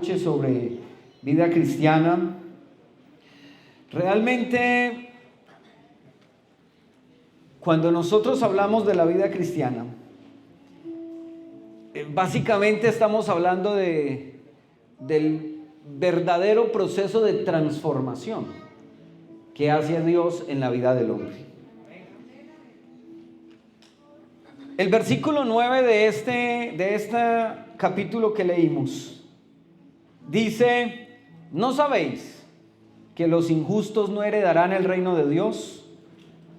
Sobre vida cristiana. Realmente, cuando nosotros hablamos de la vida cristiana, básicamente estamos hablando del verdadero proceso de transformación que hace Dios en la vida del hombre. El versículo 9 de este capítulo que leímos dice: ¿no sabéis que los injustos no heredarán el reino de Dios?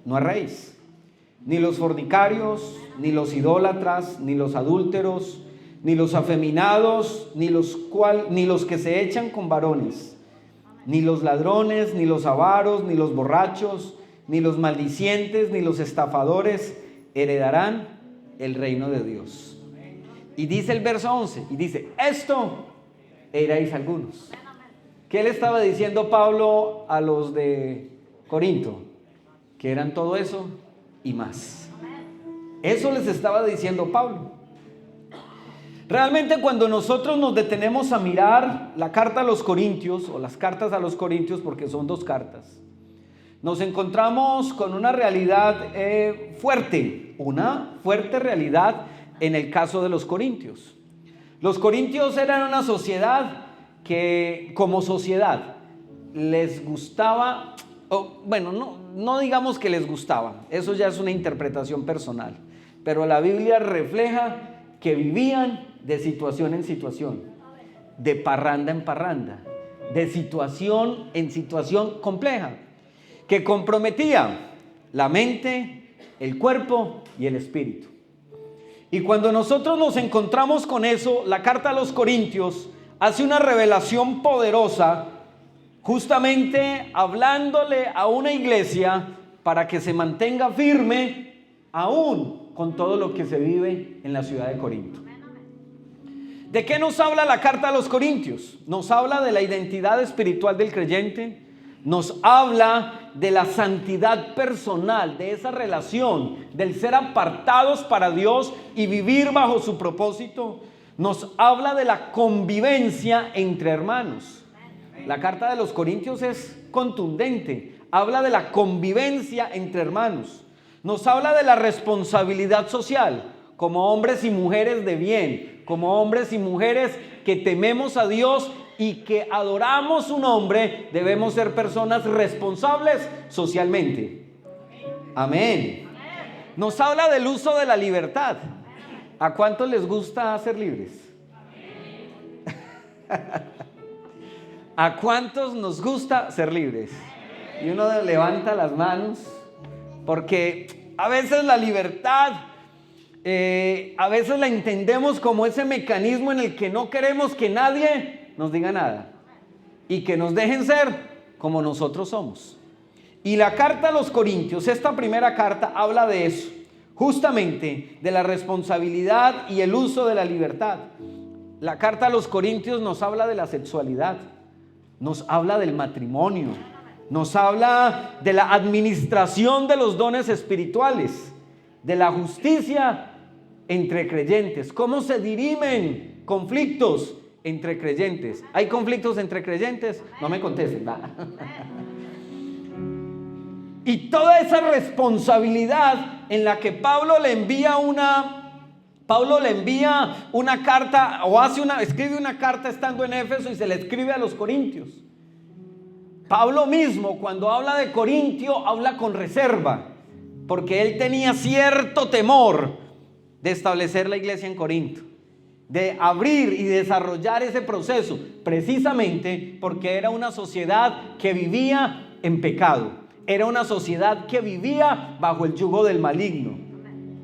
No erréis, ni los fornicarios, ni los idólatras, ni los adúlteros, ni los afeminados, ni los que se echan con varones, ni los ladrones, ni los avaros, ni los borrachos, ni los maldicientes, ni los estafadores heredarán el reino de Dios. Y dice el verso 11, y dice: esto erais algunos. ¿Qué le estaba diciendo Pablo a los de Corinto? Que eran todo eso y más. Eso les estaba diciendo Pablo. Realmente, cuando nosotros nos detenemos a mirar la carta a los Corintios, o las cartas a los Corintios, porque son dos cartas, nos encontramos con una realidad fuerte, una fuerte realidad en el caso de los Corintios. Los corintios eran una sociedad que, como sociedad, les gustaba, no digamos que les gustaba, eso ya es una interpretación personal, pero la Biblia refleja que vivían de situación en situación, de parranda en parranda, de situación en situación compleja, que comprometía la mente, el cuerpo y el espíritu. Y cuando nosotros nos encontramos con eso, la carta a los Corintios hace una revelación poderosa, justamente hablándole a una iglesia para que se mantenga firme aún con todo lo que se vive en la ciudad de Corinto. ¿De qué nos habla la carta a los Corintios? Nos habla de la identidad espiritual del creyente, nos habla de la santidad personal, de esa relación, del ser apartados para Dios y vivir bajo su propósito. Nos habla de la convivencia entre hermanos. La carta de los Corintios es contundente, habla de la convivencia entre hermanos. Nos habla de la responsabilidad social, como hombres y mujeres de bien, como hombres y mujeres que tememos a Dios y que adoramos su nombre. Debemos ser personas responsables socialmente. Amén. Nos habla del uso de la libertad. ¿A cuántos les gusta ser libres? ¿A cuántos nos gusta ser libres? Y uno levanta las manos, porque a veces la libertad, a veces la entendemos como ese mecanismo en el que no queremos que nadie nos diga nada y que nos dejen ser como nosotros somos. Y la carta a los Corintios, esta primera carta, habla de eso, justamente de la responsabilidad y el uso de la libertad. La carta a los Corintios nos habla de la sexualidad, nos habla del matrimonio, nos habla de la administración de los dones espirituales, de la justicia entre creyentes, cómo se dirimen conflictos entre creyentes. ¿Hay conflictos entre creyentes? No me contesten. Y toda esa responsabilidad en la que Pablo le envía una carta, o escribe una carta estando en Éfeso y se le escribe a los corintios. Pablo mismo, cuando habla de Corintio, habla con reserva, porque él tenía cierto temor de establecer la iglesia en Corinto, de abrir y desarrollar ese proceso, precisamente porque era una sociedad que vivía en pecado, era una sociedad que vivía bajo el yugo del maligno.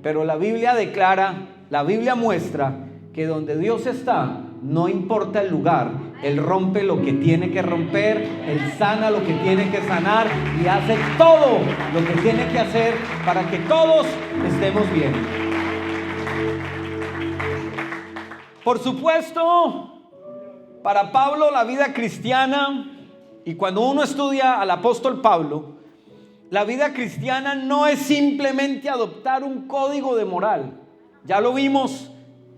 Pero la Biblia declara, la Biblia muestra que donde Dios está, no importa el lugar, Él rompe lo que tiene que romper, Él sana lo que tiene que sanar y hace todo lo que tiene que hacer para que todos estemos bien. Por supuesto, para Pablo la vida cristiana, y cuando uno estudia al apóstol Pablo, la vida cristiana no es simplemente adoptar un código de moral. Ya lo vimos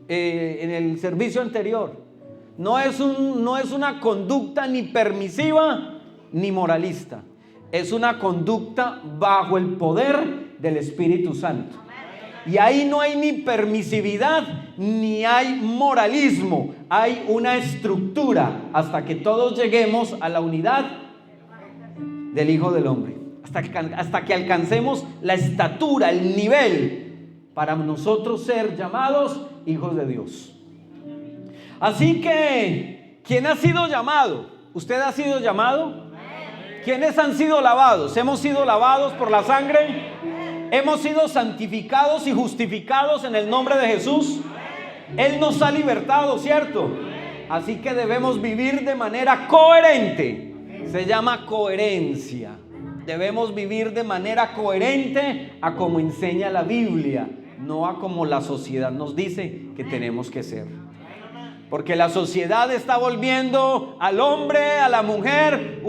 en el servicio anterior. no es una conducta ni permisiva ni moralista. Es una conducta bajo el poder del Espíritu Santo. Y ahí no hay ni permisividad ni hay moralismo. Hay una estructura hasta que todos lleguemos a la unidad del Hijo del Hombre. Hasta que alcancemos la estatura, el nivel para nosotros ser llamados hijos de Dios. Así que, ¿quién ha sido llamado? ¿Usted ha sido llamado? ¿Quiénes han sido lavados? ¿Hemos sido lavados por la sangre? ¿Hemos sido santificados y justificados en el nombre de Jesús? Él nos ha libertado, ¿cierto? Así que debemos vivir de manera coherente. Se llama coherencia. Debemos vivir de manera coherente a como enseña la Biblia, no a como la sociedad nos dice que tenemos que ser. Porque la sociedad está volviendo al hombre, a la mujer,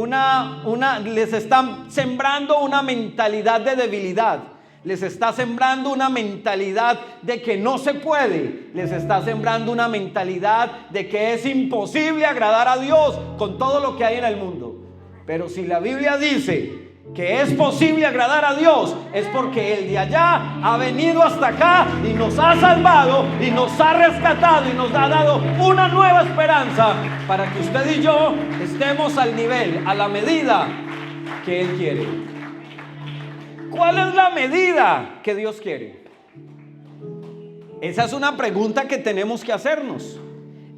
les están sembrando una mentalidad de debilidad. Les está sembrando una mentalidad de que no se puede. Les está sembrando una mentalidad de que es imposible agradar a Dios con todo lo que hay en el mundo. Pero si la Biblia dice que es posible agradar a Dios, es porque el de allá ha venido hasta acá y nos ha salvado y nos ha rescatado y nos ha dado una nueva esperanza para que usted y yo estemos al nivel, a la medida que Él quiere. ¿Cuál es la medida que Dios quiere? Esa es una pregunta que tenemos que hacernos.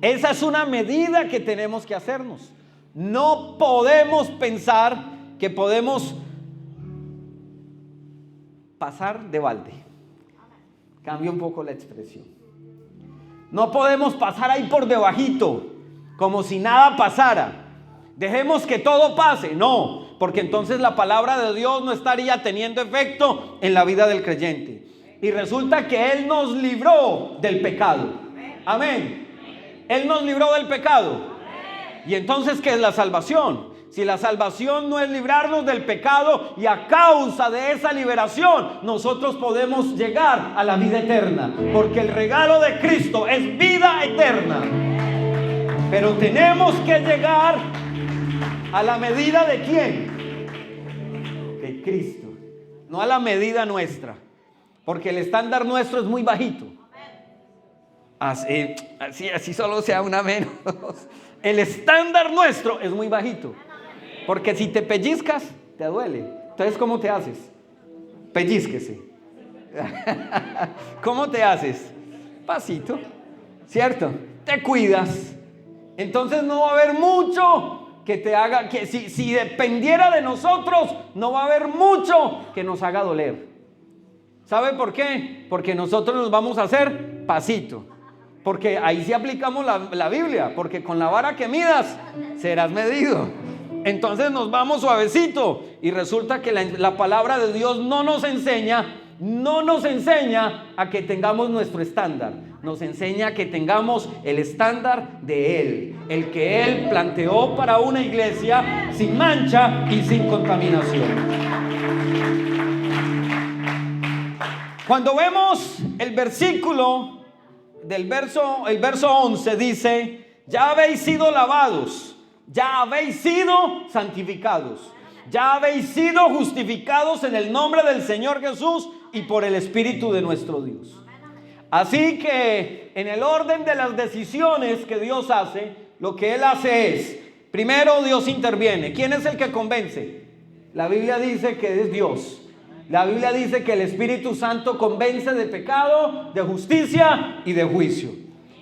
Esa es una medida que tenemos que hacernos. No podemos pensar que podemos pasar de balde. Cambia un poco la expresión. No podemos pasar ahí por debajito, como si nada pasara. Dejemos que todo pase. No, porque entonces la palabra de Dios no estaría teniendo efecto en la vida del creyente. Y resulta que Él nos libró del pecado. Amén. Él nos libró del pecado. Y entonces, ¿qué es la salvación? Si la salvación no es librarnos del pecado, y a causa de esa liberación nosotros podemos llegar a la vida eterna, porque el regalo de Cristo es vida eterna. Pero tenemos que llegar a la medida de ¿quién? De Cristo, no a la medida nuestra, porque el estándar nuestro es muy bajito. Así solo sea una menos. El estándar nuestro es muy bajito. Porque si te pellizcas, te duele. Entonces, ¿cómo te haces? Pellizquese. ¿Cómo te haces? Pasito, ¿cierto? Te cuidas. Entonces no va a haber mucho que te haga, que si dependiera de nosotros, no va a haber mucho que nos haga doler. ¿Sabe por qué? Porque nosotros nos vamos a hacer pasito. Porque ahí sí aplicamos la Biblia. Porque con la vara que midas, serás medido. Entonces nos vamos suavecito. Y resulta que la palabra de Dios no nos enseña a que tengamos nuestro estándar. Nos enseña a que tengamos el estándar de Él, el que Él planteó para una iglesia sin mancha y sin contaminación. Cuando vemos el versículo el verso 11 dice: ya habéis sido lavados, ya habéis sido santificados, ya habéis sido justificados en el nombre del Señor Jesús y por el Espíritu de nuestro Dios. Así que en el orden de las decisiones que Dios hace, lo que Él hace es, primero Dios interviene. ¿Quién es el que convence? La Biblia dice que es Dios. La Biblia dice que el Espíritu Santo convence de pecado, de justicia y de juicio.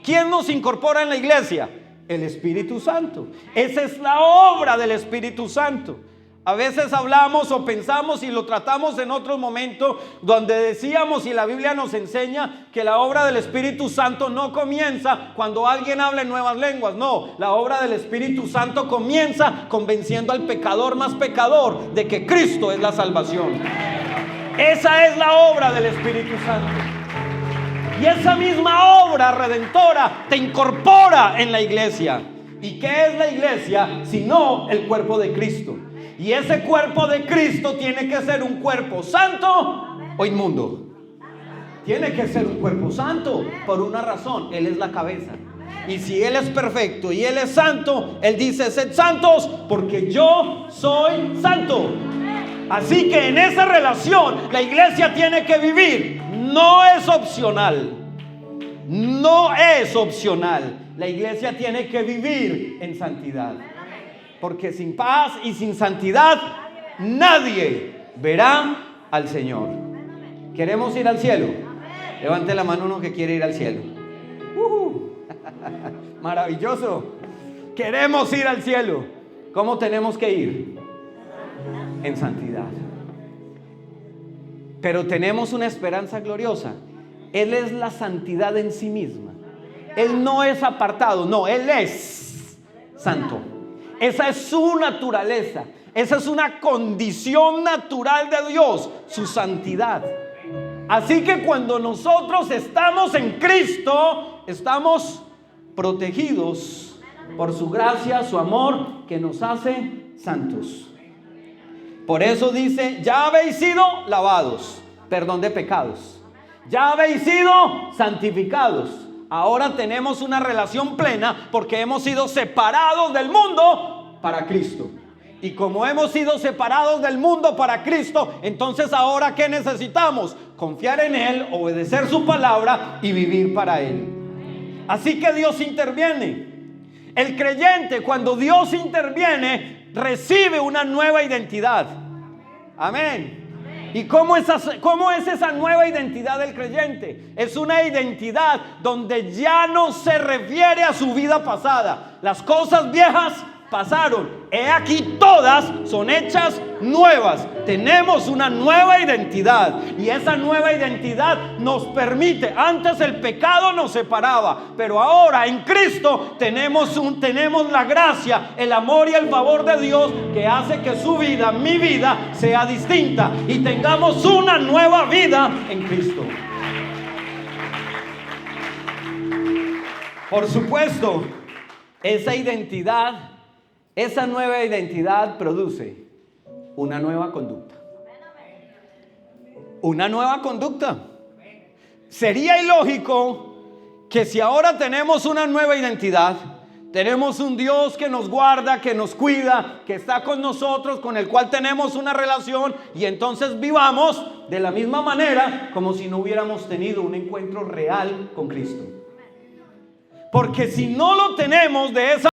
¿Quién nos incorpora en la iglesia? El Espíritu Santo. Esa es la obra del Espíritu Santo. A veces hablamos o pensamos y lo tratamos en otro momento donde decíamos, y la Biblia nos enseña, que la obra del Espíritu Santo no comienza cuando alguien habla en nuevas lenguas. No, la obra del Espíritu Santo comienza convenciendo al pecador más pecador de que Cristo es la salvación. Esa es la obra del Espíritu Santo. Y esa misma obra redentora te incorpora en la iglesia. ¿Y qué es la iglesia? Sino el cuerpo de Cristo. Y ese cuerpo de Cristo tiene que ser un cuerpo santo o inmundo. Tiene que ser un cuerpo santo por una razón: Él es la cabeza. Y si Él es perfecto y Él es santo, Él dice: sed santos porque yo soy santo. Así que en esa relación la iglesia tiene que vivir. No es opcional. No es opcional. La iglesia tiene que vivir en santidad. Porque sin paz y sin santidad nadie verá al Señor. ¿Queremos ir al cielo? Levante la mano uno que quiere ir al cielo. Maravilloso. Queremos ir al cielo. ¿Cómo tenemos que ir? En santidad. Pero tenemos una esperanza gloriosa. Él es la santidad en sí misma. Él no es apartado, no, Él es santo. Esa es su naturaleza. Esa es una condición natural de Dios, su santidad. Así que cuando nosotros estamos en Cristo, estamos protegidos por su gracia, su amor, que nos hace santos. Por eso dice: ya habéis sido lavados, perdón de pecados. Ya habéis sido santificados. Ahora tenemos una relación plena porque hemos sido separados del mundo para Cristo. Y como hemos sido separados del mundo para Cristo, entonces ahora ¿qué necesitamos? Confiar en Él, obedecer su palabra y vivir para Él. Así que Dios interviene. El creyente, cuando Dios interviene, recibe una nueva identidad. Amén. ¿Y cómo es esa nueva identidad del creyente? Es una identidad donde ya no se refiere a su vida pasada. Las cosas viejas pasaron. He aquí todas son hechas nuevas. Tenemos una nueva identidad. Y esa nueva identidad nos permite. Antes el pecado nos separaba, pero ahora en Cristo tenemos la gracia, el amor y el favor de Dios que hace que su vida, mi vida, sea distinta y tengamos una nueva vida en Cristo. Por supuesto, esa nueva identidad produce una nueva conducta. Una nueva conducta. Sería ilógico que si ahora tenemos una nueva identidad, tenemos un Dios que nos guarda, que nos cuida, que está con nosotros, con el cual tenemos una relación, y entonces vivamos de la misma manera como si no hubiéramos tenido un encuentro real con Cristo. Porque si no lo tenemos de esa